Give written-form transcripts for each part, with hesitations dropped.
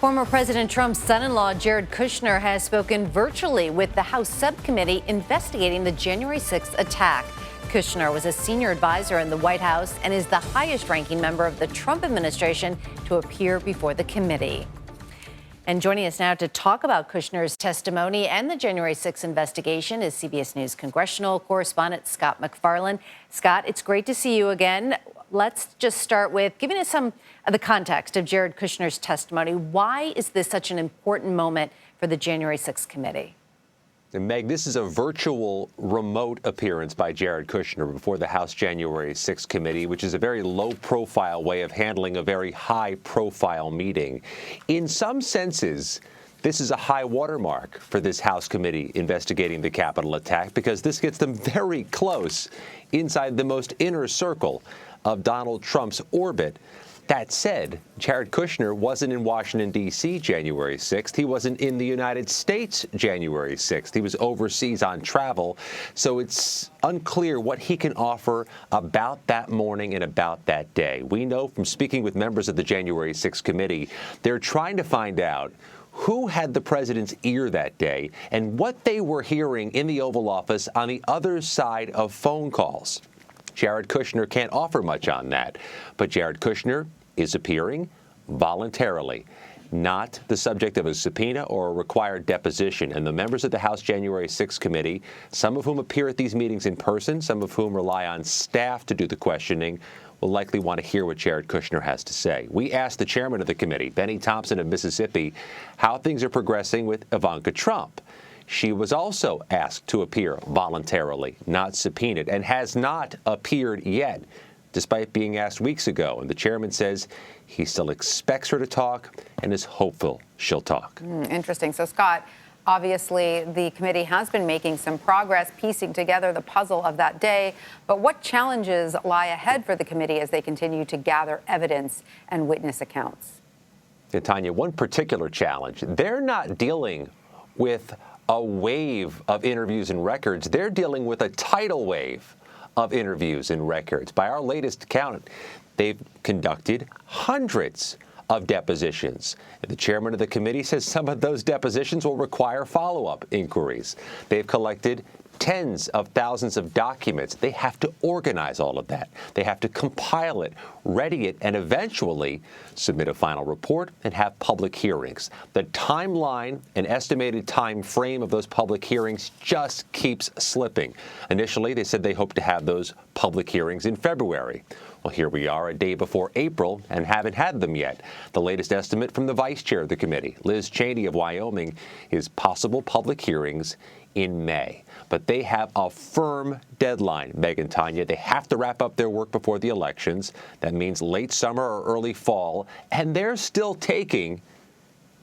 Former President Trump's son-in-law, Jared Kushner, has spoken virtually with the House subcommittee investigating the January 6th attack. Kushner was a senior advisor in the White House and is the highest-ranking member of the Trump administration to appear before the committee. And joining us now to talk about Kushner's testimony and the January 6th investigation is CBS News congressional correspondent Scott MacFarlane. Scott, it's great to see you again. Let's just start with giving us some of the context of Jared Kushner's testimony. Why is this such an important moment for the January 6th committee? And Meg, this is a virtual remote appearance by Jared Kushner before the House January 6th committee, which is a very low-profile way of handling a very high-profile meeting. In some senses, this is a high watermark for this House committee investigating the Capitol attack, because this gets them very close inside the most inner circle of Donald Trump's orbit. That said, Jared Kushner wasn't in Washington, D.C. January 6th. He wasn't in the United States January 6th. He was overseas on travel, so it's unclear what he can offer about that morning and about that day. We know from speaking with members of the January 6th committee, they're trying to find out who had the president's ear that day and what they were hearing in the Oval Office on the other side of phone calls. Jared Kushner can't offer much on that, but Jared Kushner is appearing voluntarily, not the subject of a subpoena or a required deposition. And the members of the House January 6th committee, some of whom appear at these meetings in person, some of whom rely on staff to do the questioning, will likely want to hear what Jared Kushner has to say. We asked the chairman of the committee, Benny Thompson of Mississippi, how things are progressing with Ivanka Trump. She was also asked to appear voluntarily, not subpoenaed, and has not appeared yet, despite being asked weeks ago. And the chairman says he still expects her to talk and is hopeful she'll talk. Interesting. So, Scott, obviously the committee has been making some progress piecing together the puzzle of that day. But what challenges lie ahead for the committee as they continue to gather evidence and witness accounts? Yeah, Tanya, one particular challenge, they're not dealing with a wave of interviews and records. They're dealing with a tidal wave of interviews and records. By our latest count, they've conducted hundreds of depositions. The chairman of the committee says some of those depositions will require follow-up inquiries. They've collected tens of thousands of documents. They have to organize all of that. They have to compile it, ready it, and eventually submit a final report and have public hearings. The timeline and estimated time frame of those public hearings just keeps slipping. Initially, they said they hoped to have those public hearings in February. Well, here we are a day before April and haven't had them yet. The latest estimate from the vice chair of the committee, Liz Cheney of Wyoming, is possible public hearings in May. But they have a firm deadline, Meg and Tanya. They have to wrap up their work before the elections. That means late summer or early fall. And they're still taking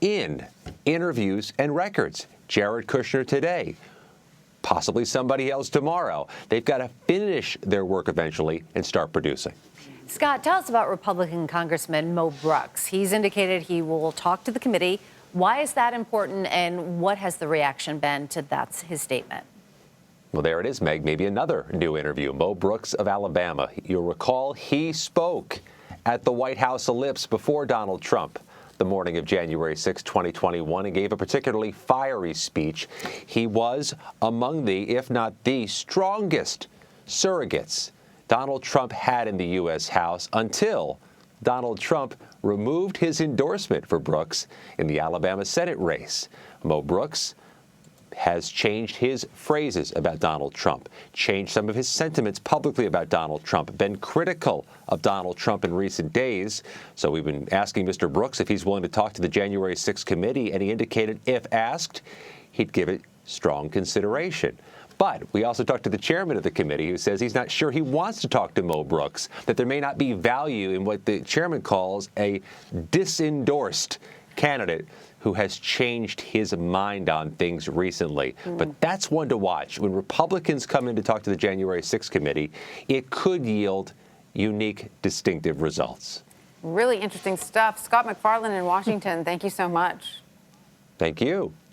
in interviews and records. Jared Kushner today, possibly somebody else tomorrow. They've got to finish their work eventually and start producing. Scott, tell us about Republican Congressman Mo Brooks. He's indicated he will talk to the committee. Why is that important, and what has the reaction been to his statement? Well, there it is, Meg. Maybe another new interview. Mo Brooks of Alabama. You'll recall he spoke at the White House Ellipse before Donald Trump the morning of January 6, 2021, and gave a particularly fiery speech. He was among the, if not the strongest surrogates Donald Trump had in the U.S. House until Donald Trump removed his endorsement for Brooks in the Alabama Senate race. Mo Brooks has changed his phrases about Donald Trump, changed some of his sentiments publicly about Donald Trump, been critical of Donald Trump in recent days. So we've been asking Mr. Brooks if he's willing to talk to the January 6th committee, and he indicated if asked, he'd give it strong consideration. But we also talked to the chairman of the committee, who says he's not sure he wants to talk to Mo Brooks, that there may not be value in what the chairman calls a disendorsed candidate who has changed his mind on things recently. But that's one to watch. When Republicans come in to talk to the January 6th committee, it could yield unique, distinctive results. Really interesting stuff. Scott MacFarlane in Washington, thank you so much. Thank you.